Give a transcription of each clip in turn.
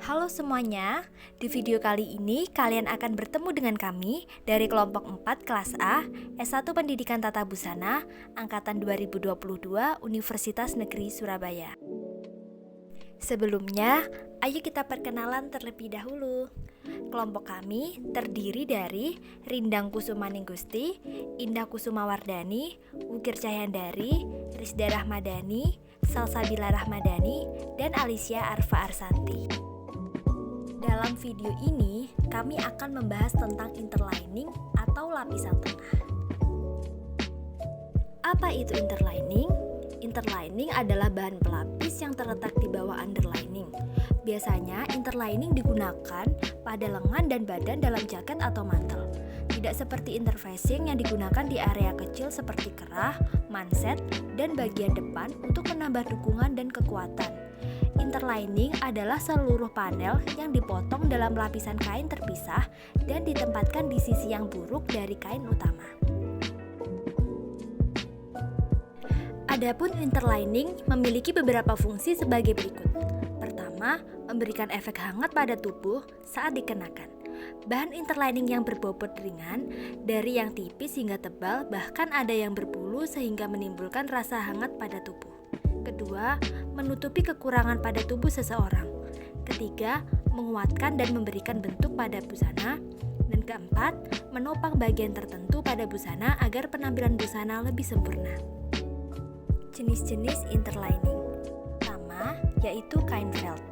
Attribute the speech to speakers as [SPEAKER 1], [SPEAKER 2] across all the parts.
[SPEAKER 1] Halo semuanya, di video kali ini kalian akan bertemu dengan kami dari kelompok 4 kelas A, S1 Pendidikan Tata Busana, Angkatan 2022 Universitas Negeri Surabaya. Sebelumnya, ayo kita perkenalan terlebih dahulu. Kelompok kami terdiri dari Rindang Kusumaning Gusti, Indah Kusuma Wardani, Wukir Cahyandari, Rizda Rahmadani, Salsabila Rahmadani, dan Alicia Arfa Arsanti. Dalam video ini, kami akan membahas tentang interlining atau lapisan tengah. Apa itu interlining? Interlining adalah bahan pelapis yang terletak di bawah underlining. Biasanya, interlining digunakan pada lengan dan badan dalam jaket atau mantel. Tidak seperti interfacing yang digunakan di area kecil seperti kerah, manset, dan bagian depan untuk menambah dukungan dan kekuatan. Interlining adalah seluruh panel yang dipotong dalam lapisan kain terpisah dan ditempatkan di sisi yang buruk dari kain utama. Adapun interlining memiliki beberapa fungsi sebagai berikut. Pertama, memberikan efek hangat pada tubuh saat dikenakan. Bahan interlining yang berbobot ringan, dari yang tipis hingga tebal, bahkan ada yang berbulu sehingga menimbulkan rasa hangat pada tubuh. Kedua, menutupi kekurangan pada tubuh seseorang. Ketiga, menguatkan dan memberikan bentuk pada busana. Dan keempat, menopang bagian tertentu pada busana agar penampilan busana lebih sempurna. Jenis-jenis interlining. Pertama, yaitu kain felt.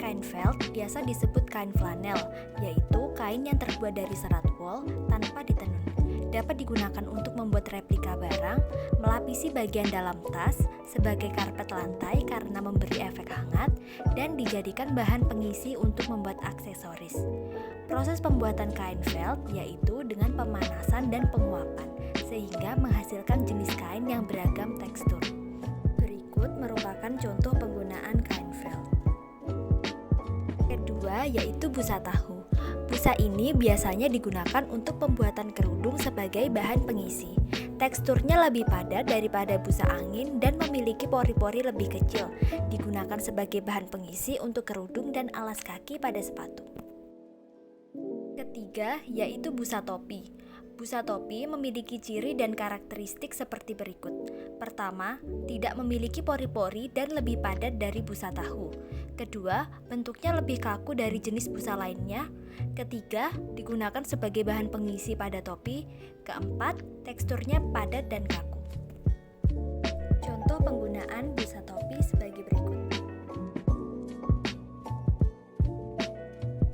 [SPEAKER 1] Kain felt biasa disebut kain flanel, yaitu kain yang terbuat dari serat wol tanpa ditenun. Dapat digunakan untuk membuat replika barang, melapisi bagian dalam tas sebagai karpet lantai karena memberi efek hangat, dan dijadikan bahan pengisi untuk membuat aksesoris. Proses pembuatan kain felt yaitu dengan pemanasan dan penguapan, sehingga menghasilkan jenis kain yang beragam tekstur. Berikut merupakan contoh penggunaan kain felt. Kedua, yaitu busa tahu. Busa ini biasanya digunakan untuk pembuatan kerudung sebagai bahan pengisi. Teksturnya lebih padat daripada busa angin dan memiliki pori-pori lebih kecil. Digunakan sebagai bahan pengisi untuk kerudung dan alas kaki pada sepatu. Ketiga, yaitu busa topi. Busa topi memiliki ciri dan karakteristik seperti berikut. Pertama, tidak memiliki pori-pori dan lebih padat dari busa tahu. Kedua, bentuknya lebih kaku dari jenis busa lainnya. Ketiga, digunakan sebagai bahan pengisi pada topi. Keempat, teksturnya padat dan kaku. Contoh penggunaan busa topi sebagai berikut.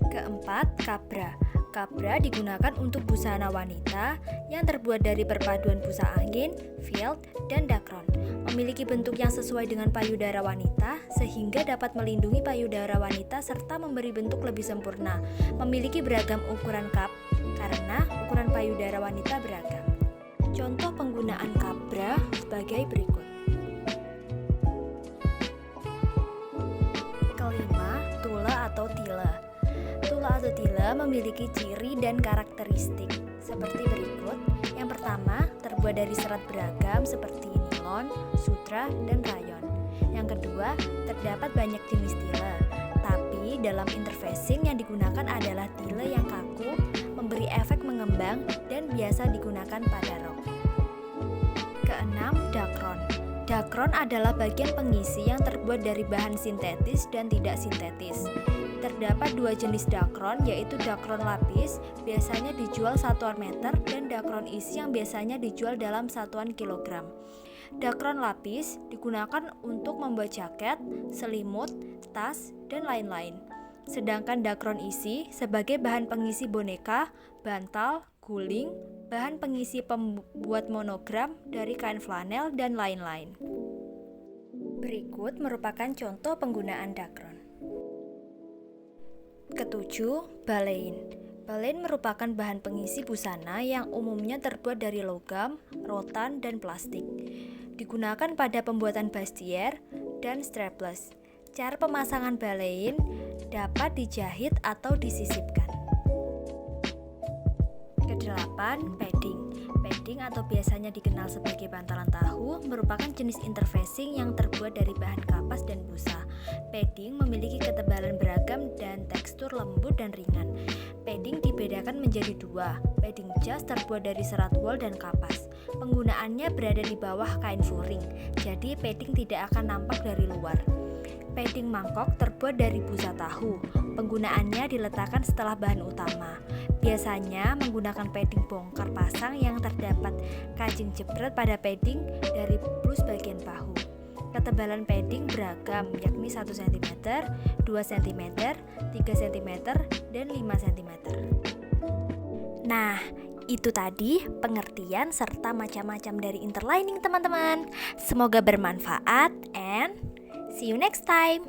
[SPEAKER 1] Keempat, kabra. Kabra digunakan untuk busana wanita yang terbuat dari perpaduan busa angin, fielt, dan dakron. Memiliki bentuk yang sesuai dengan payudara wanita sehingga dapat melindungi payudara wanita serta memberi bentuk lebih sempurna. Memiliki beragam ukuran cup karena ukuran payudara wanita beragam. Contoh penggunaan kabra sebagai berikut. Kelima, tula atau tila. Tula atau tila memiliki ciri dan karakteristik seperti berikut. Yang pertama, terbuat dari serat beragam seperti nilon, sutra, dan rayon. Yang kedua, terdapat banyak jenis tila, tapi dalam interfacing yang digunakan adalah tila yang kaku, memberi efek mengembang, dan biasa digunakan pada rok. Keenam, dakron. Dakron adalah bagian pengisi yang terbuat dari bahan sintetis dan tidak sintetis. Terdapat dua jenis dakron, yaitu dakron lapis, biasanya dijual satuan meter, dan dakron isi yang biasanya dijual dalam satuan kilogram. Dakron lapis digunakan untuk membuat jaket, selimut, tas, dan lain-lain. Sedangkan dakron isi sebagai bahan pengisi boneka, bantal, guling, bahan pengisi pembuat monogram dari kain flanel, dan lain-lain. Berikut merupakan contoh penggunaan dakron. Ketujuh, balein. Balein merupakan bahan pengisi busana yang umumnya terbuat dari logam, rotan, dan plastik. Digunakan pada pembuatan bustier dan strapless. Cara pemasangan balein dapat dijahit atau disisipkan. Kedelapan, padding. Padding atau biasanya dikenal sebagai bantalan tahu merupakan jenis interfacing yang terbuat dari bahan kapas dan busa. Padding memiliki ketebalan beragam lembut dan ringan. Padding dibedakan menjadi dua. Padding jas terbuat dari serat wol dan kapas. Penggunaannya berada di bawah kain furing, jadi padding tidak akan nampak dari luar. Padding mangkok terbuat dari busa tahu. Penggunaannya diletakkan setelah bahan utama. Biasanya menggunakan padding bongkar pasang yang terdapat kancing jepret pada padding dari blus bagian bahu. Ketebalan padding beragam, yakni 1 cm, 2 cm, 3 cm, dan 5 cm. Nah, itu tadi pengertian serta macam-macam dari interlining teman-teman. Semoga bermanfaat and see you next time.